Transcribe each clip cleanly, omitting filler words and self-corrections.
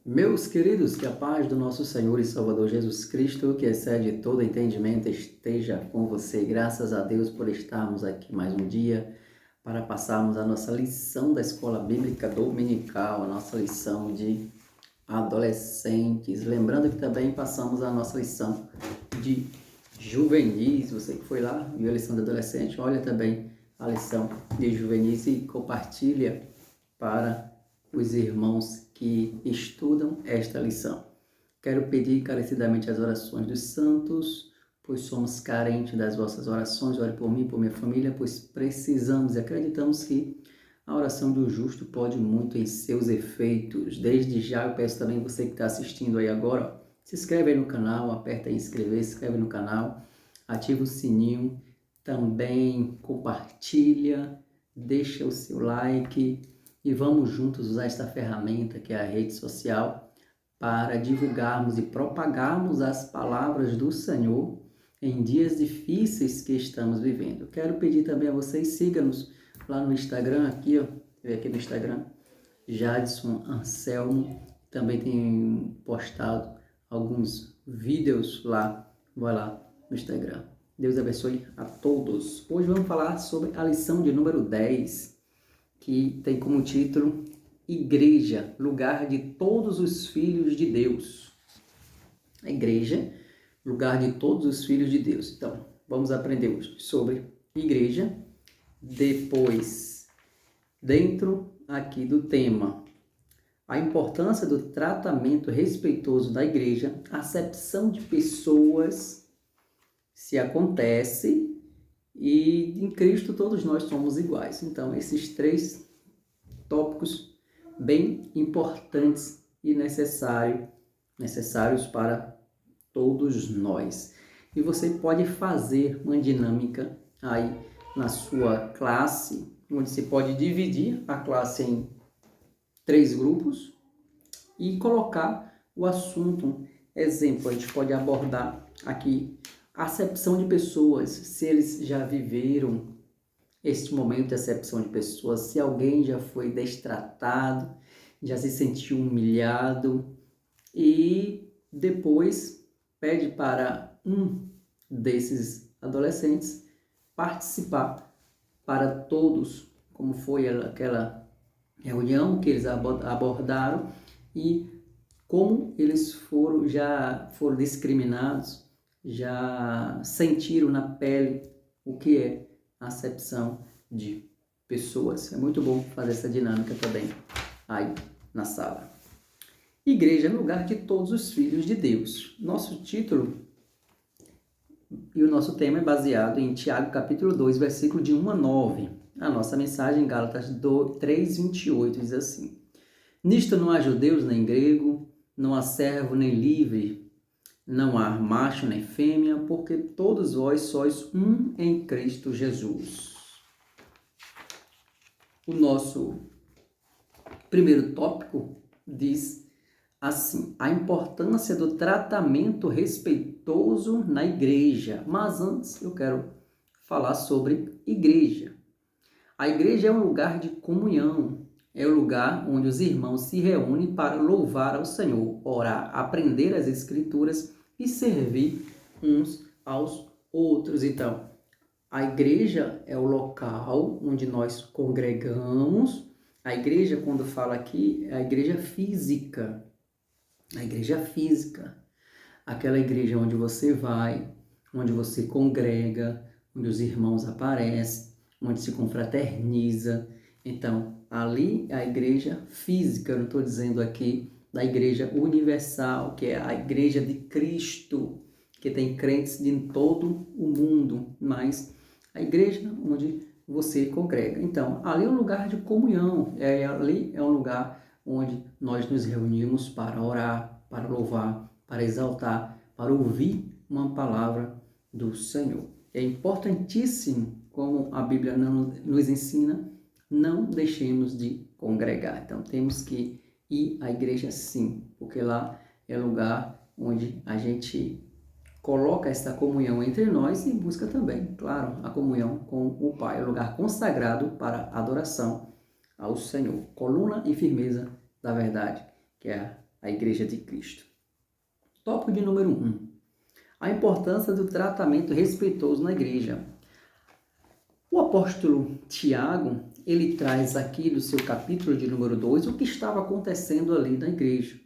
Meus queridos, que a paz do nosso Senhor e Salvador Jesus Cristo, que excede todo entendimento, esteja com você. Graças a Deus por estarmos aqui mais um dia para passarmos a nossa lição da Escola Bíblica Dominical, a nossa lição de adolescentes. Lembrando que também passamos a nossa lição de juvenis. Você que foi lá, viu a lição de adolescente, olha também a lição de juvenis e compartilha para os irmãos que estudam esta lição. Quero pedir encarecidamente as orações dos santos, pois somos carentes das vossas orações. Ore por mim e por minha família, pois precisamos e acreditamos que a oração do justo pode muito em seus efeitos. Desde já eu peço também você que está assistindo aí agora, se inscreve aí no canal, aperta em inscrever, se inscreve no canal, ativa o sininho, também compartilha, deixa o seu like e vamos juntos usar esta ferramenta que é a rede social para divulgarmos e propagarmos as palavras do Senhor em dias difíceis que estamos vivendo. Quero pedir também a vocês, siga-nos lá no Instagram, aqui no Instagram, Jadson Anselmo, também tem postado alguns vídeos lá, vai lá no Instagram. Deus abençoe a todos. Hoje vamos falar sobre a lição de número 10, que tem como título Igreja, lugar de todos os filhos de Deus. A igreja, lugar de todos os filhos de Deus. Então, vamos aprender hoje sobre igreja. Depois, dentro aqui do tema, a importância do tratamento respeitoso da igreja, acepção de pessoas, se acontece, e em Cristo todos nós somos iguais. Então, esses três tópicos bem importantes e necessários para todos nós. E você pode fazer uma dinâmica aí na sua classe, onde você pode dividir a classe em 3 grupos e colocar o assunto. Exemplo, a gente pode abordar aqui acepção de pessoas, se eles já viveram este momento de acepção de pessoas, se alguém já foi destratado, já se sentiu humilhado, e depois pede para um desses adolescentes participar para todos, como foi aquela reunião que eles abordaram e como eles já foram discriminados, já sentiram na pele o que é acepção de pessoas. É muito bom fazer essa dinâmica também aí na sala. Igreja é lugar de todos os filhos de Deus. Nosso título e o nosso tema é baseado em Tiago capítulo 2, versículo de 1 a 9. A nossa mensagem em Gálatas 3, 28 diz assim: Nisto não há judeus nem grego, não há servo nem livre, não há macho nem fêmea, porque todos vós sois um em Cristo Jesus. O nosso primeiro tópico diz assim: a importância do tratamento respeitoso na igreja. Mas antes eu quero falar sobre igreja. A igreja é um lugar de comunhão, é o lugar onde os irmãos se reúnem para louvar ao Senhor, orar, aprender as Escrituras e servir uns aos outros. Então, a igreja é o local onde nós congregamos. A igreja, quando fala aqui, é a igreja física. A igreja física. Aquela igreja onde você vai, onde você congrega, onde os irmãos aparecem, onde se confraterniza. Então, ali é a igreja física. Eu não estou dizendo aqui da igreja universal, que é a igreja de Cristo, que tem crentes de todo o mundo, mas a igreja onde você congrega. Então, ali é um lugar de comunhão, ali é um lugar onde nós nos reunimos para orar, para louvar, para exaltar, para ouvir uma palavra do Senhor. É importantíssimo, como a Bíblia nos ensina, não deixemos de congregar. Então, temos que ir à igreja sim, porque lá é o lugar onde a gente coloca esta comunhão entre nós e busca também, claro, a comunhão com o Pai. É um lugar consagrado para adoração ao Senhor. Coluna e firmeza da verdade, que é a Igreja de Cristo. Tópico de número 1. A importância do tratamento respeitoso na igreja. O apóstolo Tiago, ele traz aqui no seu capítulo de número 2 o que estava acontecendo ali na igreja.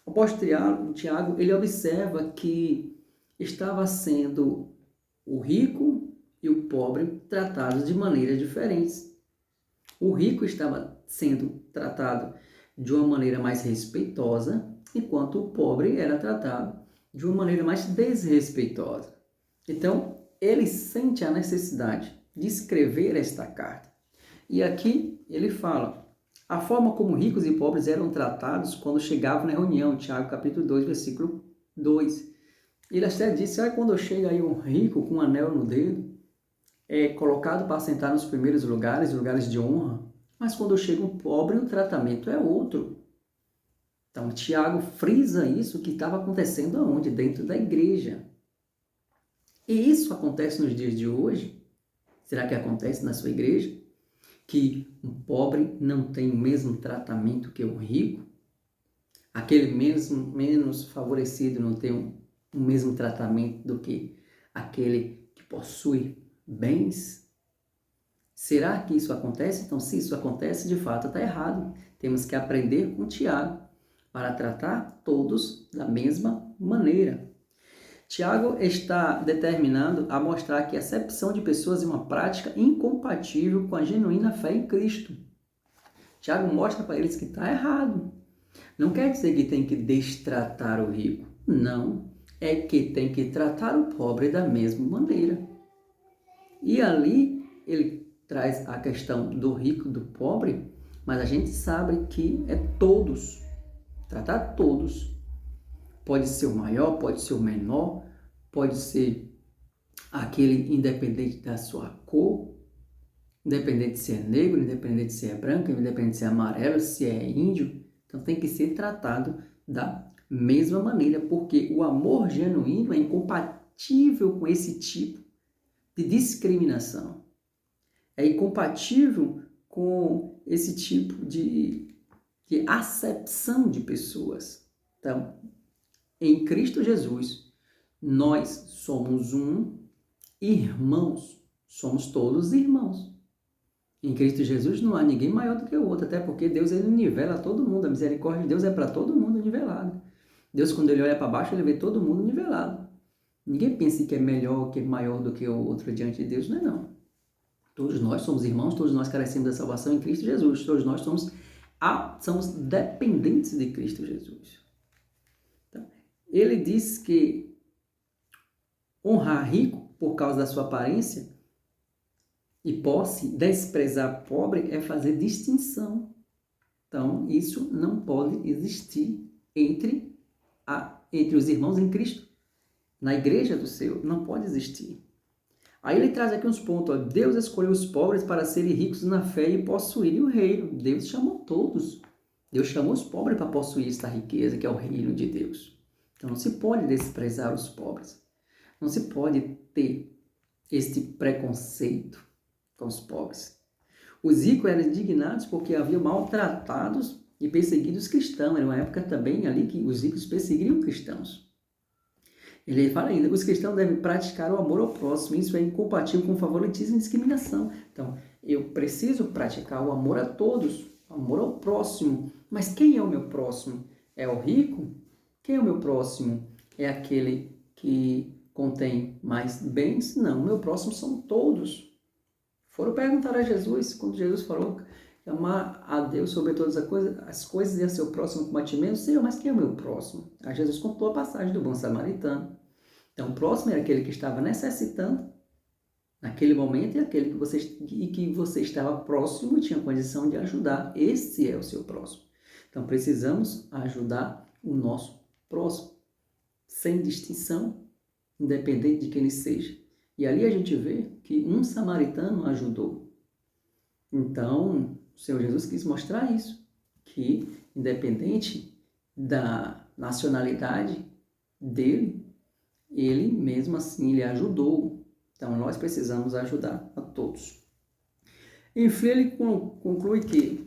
O apóstolo Tiago, ele observa que estava sendo o rico e o pobre tratados de maneiras diferentes. O rico estava sendo tratado de uma maneira mais respeitosa, enquanto o pobre era tratado de uma maneira mais desrespeitosa. Então, ele sente a necessidade de escrever esta carta. E aqui ele fala a forma como ricos e pobres eram tratados quando chegavam na reunião, Tiago capítulo 2, versículo 2. Ele até disse, quando chega aí um rico com um anel no dedo, é colocado para sentar nos primeiros lugares, lugares de honra, mas quando chega um pobre, o tratamento é outro. Então, Tiago frisa isso que estava acontecendo aonde? Dentro da igreja. E isso acontece nos dias de hoje? Será que acontece na sua igreja? Que um pobre não tem o mesmo tratamento que um rico? Aquele menos favorecido não tem o mesmo tratamento do que aquele que possui bens? Será que isso acontece? Então, se isso acontece, de fato está errado. Temos que aprender com Tiago para tratar todos da mesma maneira. Tiago está determinado a mostrar que a acepção de pessoas é uma prática incompatível com a genuína fé em Cristo. Tiago mostra para eles que está errado. Não quer dizer que tem que destratar o rico. Não. É que tem que tratar o pobre da mesma maneira. E ali ele traz a questão do rico e do pobre, mas a gente sabe que é todos. Tratar todos. Pode ser o maior, pode ser o menor, pode ser aquele independente da sua cor, independente se é negro, independente se é branco, independente se é amarelo, se é índio. Então tem que ser tratado da mesma maneira, porque o amor genuíno é incompatível com esse tipo de discriminação. É incompatível com esse tipo de acepção de pessoas. Então, em Cristo Jesus, nós somos irmãos. Somos todos irmãos. Em Cristo Jesus não há ninguém maior do que o outro, até porque Deus ele nivela todo mundo. A misericórdia de Deus é para todo mundo nivelado. Deus, quando ele olha para baixo, ele vê todo mundo nivelado. Ninguém pensa que é melhor, que é maior do que o outro diante de Deus, não é não. Todos nós somos irmãos, todos nós carecemos da salvação em Cristo Jesus. Todos nós somos dependentes de Cristo Jesus. Ele diz que honrar rico por causa da sua aparência e posse, desprezar pobre é fazer distinção. Então, isso não pode existir entre os irmãos em Cristo. Na igreja do Senhor, não pode existir. Aí ele traz aqui uns pontos. Deus escolheu os pobres para serem ricos na fé e possuírem o reino. Deus chamou todos. Deus chamou os pobres para possuir esta riqueza, que é o reino de Deus. Então, não se pode desprezar os pobres. Não se pode ter este preconceito com os pobres. Os ricos eram indignados porque haviam maltratados e perseguidos os cristãos. Era uma época também ali que os ricos perseguiam cristãos. Ele fala ainda, os cristãos devem praticar o amor ao próximo. Isso é incompatível com favoritismo e discriminação. Então, eu preciso praticar o amor a todos, o amor ao próximo. Mas quem é o meu próximo? É o rico? Quem é o meu próximo? É aquele que contém mais bens? Não, o meu próximo são todos. Foram perguntar a Jesus, quando Jesus falou, amar a Deus sobre todas as coisas e a seu próximo como a ti mesmo. Senhor, mas quem é o meu próximo? Aí Jesus contou a passagem do bom samaritano. Então, o próximo era aquele que estava necessitando naquele momento e aquele que você estava próximo e tinha condição de ajudar. Esse é o seu próximo. Então, precisamos ajudar o nosso próximo, sem distinção, independente de quem ele seja. E ali a gente vê que um samaritano ajudou. Então, o Senhor Jesus quis mostrar isso, que independente da nacionalidade dele, ele mesmo assim ele ajudou. Então, nós precisamos ajudar a todos. Enfim, ele conclui que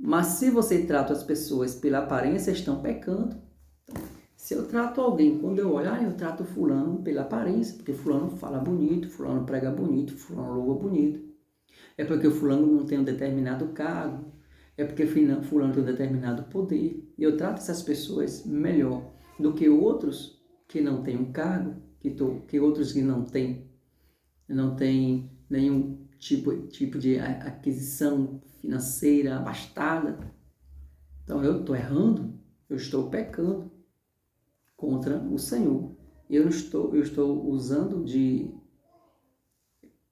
Mas se você trata as pessoas pela aparência, estão pecando. Então, se eu trato alguém, quando eu olhar, eu trato fulano pela aparência, porque fulano fala bonito, fulano prega bonito, fulano louva bonito. É porque o fulano não tem um determinado cargo, é porque fulano tem um determinado poder. E eu trato essas pessoas melhor do que outros que não têm um cargo, que outros que não têm nenhum tipo de aquisição financeira abastada. Então eu estou errando, eu estou pecando contra o Senhor. Eu estou usando de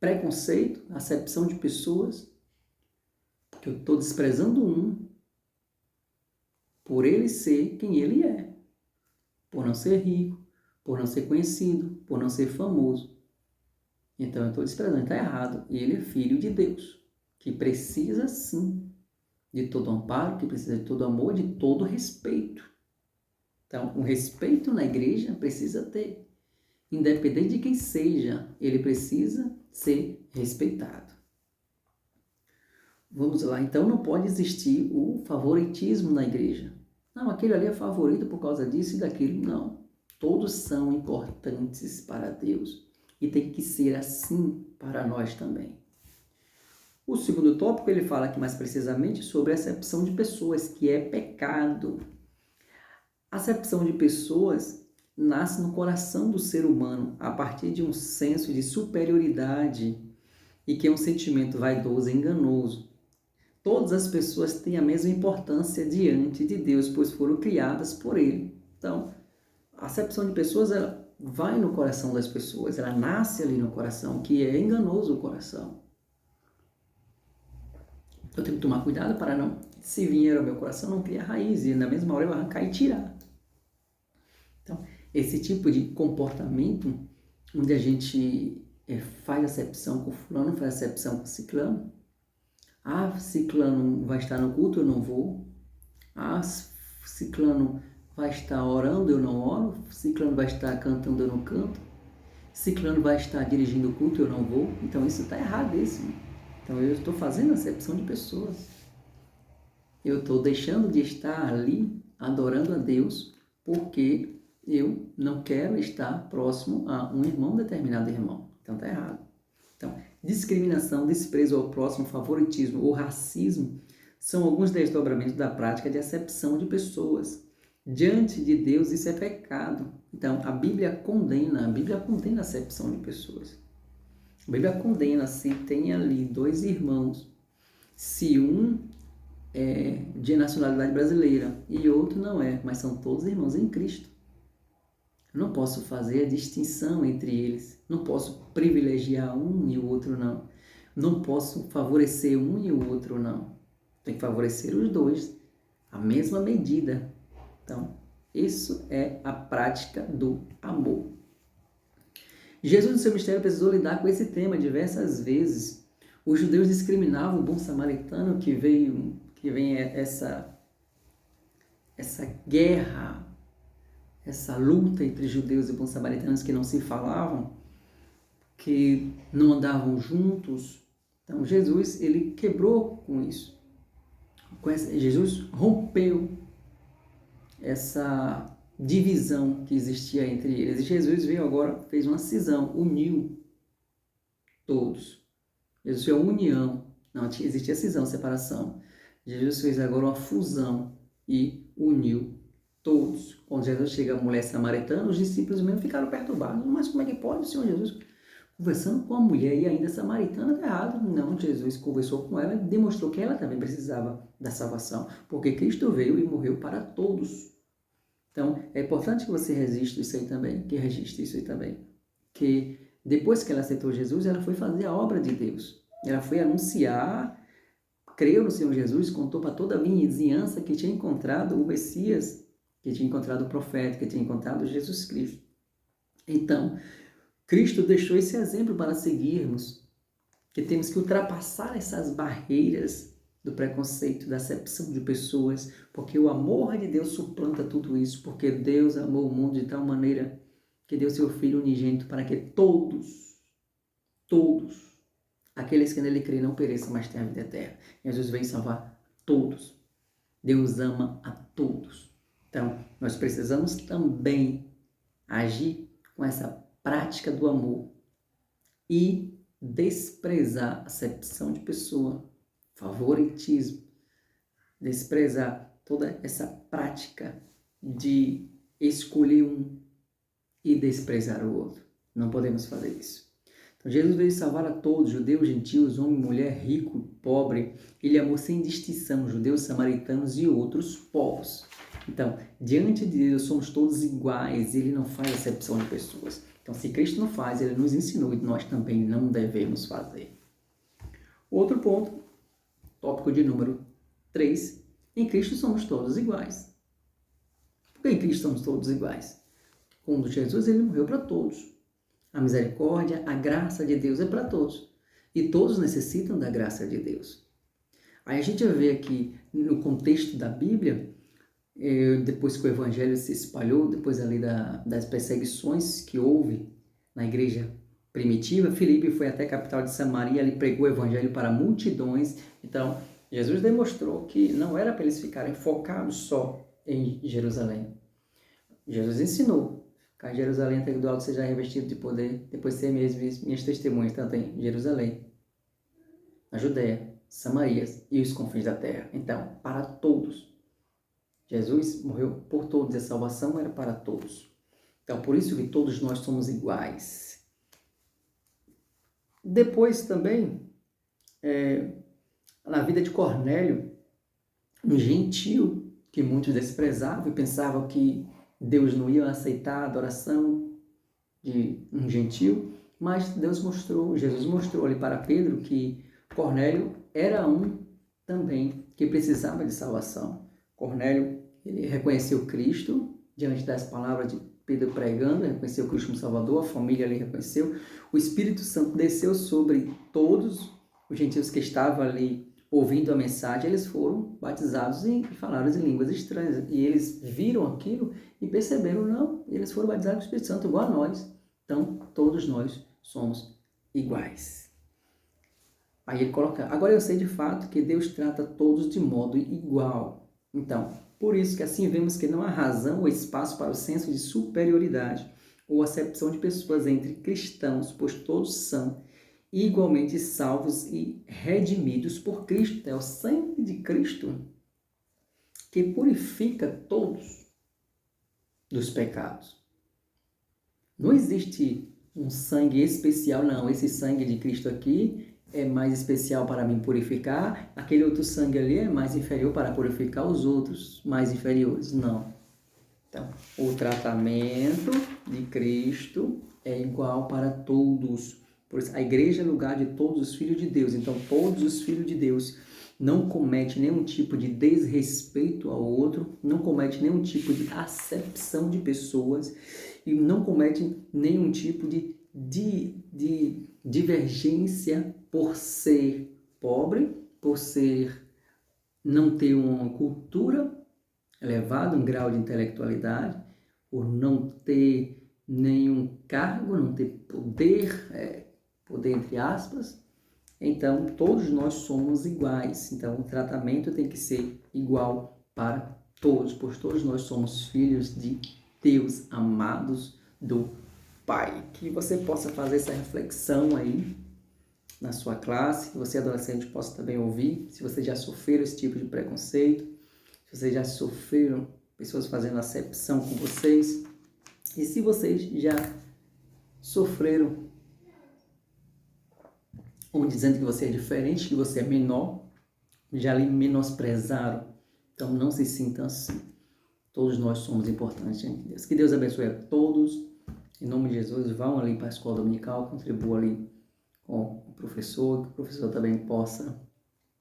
preconceito, acepção de pessoas, porque eu estou desprezando um por ele ser quem ele é, por não ser rico, por não ser conhecido, por não ser famoso. Então eu estou desprezando, está errado. E ele é filho de Deus, que precisa sim de todo amparo, que precisa de todo amor, de todo respeito. Então, o respeito na igreja precisa ter. Independente de quem seja, ele precisa ser respeitado. Vamos lá, então não pode existir o favoritismo na igreja. Não, aquele ali é favorito por causa disso e daquilo. Não. Todos são importantes para Deus e tem que ser assim para nós também. O segundo tópico, ele fala aqui mais precisamente sobre a acepção de pessoas, que é pecado. A acepção de pessoas nasce no coração do ser humano a partir de um senso de superioridade e que é um sentimento vaidoso e enganoso. Todas as pessoas têm a mesma importância diante de Deus, pois foram criadas por Ele. Então, a acepção de pessoas, ela vai no coração das pessoas, ela nasce ali no coração, que é enganoso o coração. Eu tenho que tomar cuidado para não, se vier ao meu coração, não criar raiz, e na mesma hora eu arrancar e tirar. Então, esse tipo de comportamento, onde a gente faz acepção com fulano, faz acepção com ciclano. Ah, ciclano vai estar no culto, eu não vou. Ah, ciclano vai estar orando, eu não oro. Ciclano vai estar cantando, eu não canto. Ciclano vai estar dirigindo o culto, eu não vou. Então isso está erradíssimo. Então eu estou fazendo acepção de pessoas. Eu estou deixando de estar ali adorando a Deus porque eu não quero estar próximo a um irmão, determinado irmão. Então está errado. Então, discriminação, desprezo ao próximo, favoritismo ou racismo são alguns desdobramentos da prática de acepção de pessoas. Diante de Deus, isso é pecado. Então, a Bíblia condena a acepção de pessoas. A Bíblia condena se tem ali dois irmãos, se um é de nacionalidade brasileira e outro não é, mas são todos irmãos em Cristo. Eu não posso fazer a distinção entre eles, não posso privilegiar um e o outro não. Não posso favorecer um e o outro não. Tem que favorecer os dois, a mesma medida. Então, isso é a prática do amor. Jesus, no seu mistério, precisou lidar com esse tema diversas vezes. Os judeus discriminavam o bom samaritano que vem essa guerra, essa luta entre judeus e bons samaritanos que não se falavam, que não andavam juntos. Então, Jesus, ele quebrou com isso. Jesus rompeu essa divisão que existia entre eles. E Jesus veio agora, fez uma cisão, uniu todos. Jesus fez a união. Não existia cisão, separação. Jesus fez agora uma fusão e uniu todos. Quando Jesus chega a mulher samaritana, os discípulos mesmo ficaram perturbados. Mas como é que pode o Senhor Jesus conversando com a mulher e ainda samaritana? Está errado. Não, Jesus conversou com ela e demonstrou que ela também precisava da salvação, porque Cristo veio e morreu para todos. Então, é importante que você registre isso aí também, que depois que ela aceitou Jesus, ela foi fazer a obra de Deus. Ela foi anunciar, creu no Senhor Jesus, contou para toda a vizinhança que tinha encontrado o Messias, que tinha encontrado o profeta, que tinha encontrado Jesus Cristo. Então, Cristo deixou esse exemplo para seguirmos, que temos que ultrapassar essas barreiras do preconceito, da acepção de pessoas, porque o amor de Deus suplanta tudo isso, porque Deus amou o mundo de tal maneira que deu seu Filho unigênito para que todos, aqueles que nele creem não pereçam, mas tenham a vida eterna. Jesus vem salvar todos. Deus ama a todos. Então, nós precisamos também agir com essa prática do amor e desprezar a acepção de pessoa, favoritismo, desprezar toda essa prática de escolher um e desprezar o outro. Não podemos fazer isso. Então, Jesus veio salvar a todos, judeus, gentios, homem, mulher, rico, pobre. Ele amou sem distinção judeus, samaritanos e outros povos. Então, diante de Deus, somos todos iguais. Ele não faz acepção de pessoas. Então, se Cristo não faz, Ele nos ensinou e nós também não devemos fazer. Outro ponto, tópico de número 3. Em Cristo somos todos iguais. Por que em Cristo somos todos iguais? Quando Jesus, Ele morreu para todos. A misericórdia, a graça de Deus é para todos. E todos necessitam da graça de Deus. Aí a gente vê aqui, no contexto da Bíblia, depois que o Evangelho se espalhou, depois ali das perseguições que houve na igreja primitiva, Filipe foi até a capital de Samaria, ele pregou o Evangelho para multidões. Então, Jesus demonstrou que não era para eles ficarem focados só em Jerusalém. Jesus ensinou: "Cai Jerusalém, até que do alto seja revestido de poder, depois ser minhas testemunhas, tanto em Jerusalém, na Judéia, Samaria e os confins da terra." Então, para todos. Jesus morreu por todos, e a salvação era para todos. Então, por isso que todos nós somos iguais. Depois também, na vida de Cornélio, um gentio que muitos desprezavam e pensavam que Deus não ia aceitar a adoração de um gentio, mas Jesus mostrou ali para Pedro que Cornélio era um também que precisava de salvação. Cornélio, ele reconheceu Cristo diante das palavras de Pedro pregando, reconheceu Cristo como Salvador, a família ali reconheceu. O Espírito Santo desceu sobre todos os gentios que estavam ali ouvindo a mensagem, eles foram batizados e falaram em línguas estranhas. E eles viram aquilo e perceberam, não, eles foram batizados com o Espírito Santo igual a nós. Então, todos nós somos iguais. Aí ele coloca: "Agora eu sei de fato que Deus trata todos de modo igual." Então, por isso que assim vemos que não há razão ou espaço para o senso de superioridade ou acepção de pessoas entre cristãos, pois todos são igualmente salvos e redimidos por Cristo. É o sangue de Cristo que purifica todos dos pecados. Não existe um sangue especial, não. Esse sangue de Cristo aqui é mais especial para me purificar, aquele outro sangue ali é mais inferior para purificar os outros mais inferiores. Não. Então, o tratamento de Cristo é igual para todos. Por isso, a igreja é lugar de todos os filhos de Deus. Então, todos os filhos de Deus não cometem nenhum tipo de desrespeito ao outro, não cometem nenhum tipo de acepção de pessoas e não cometem nenhum tipo de divergência por ser pobre, por não ter uma cultura elevada, um grau de intelectualidade, por não ter nenhum cargo, não ter poder, poder entre aspas. Então, todos nós somos iguais. Então, o tratamento tem que ser igual para todos, pois todos nós somos filhos de Deus, amados do Pai. Que você possa fazer essa reflexão aí na sua classe, que você, adolescente, possa também ouvir. Se você já sofreu esse tipo de preconceito, se vocês já sofreram pessoas fazendo acepção com vocês, e se vocês já sofreram ou dizendo que você é diferente, que você é menor, já lhe menosprezaram. Então não se sinta assim. Todos nós somos importantes diante de Deus. Que Deus abençoe a todos. Em nome de Jesus, vão ali para a escola dominical, contribuam ali com o professor, que o professor também possa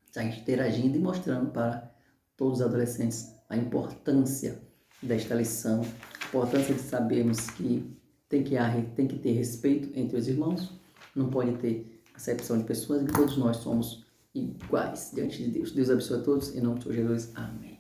estar interagindo e mostrando para todos os adolescentes a importância desta lição, a importância de sabermos que tem que ter respeito entre os irmãos, não pode ter acepção de pessoas, e todos nós somos iguais diante de Deus. Deus abençoe a todos, em nome de Jesus, amém.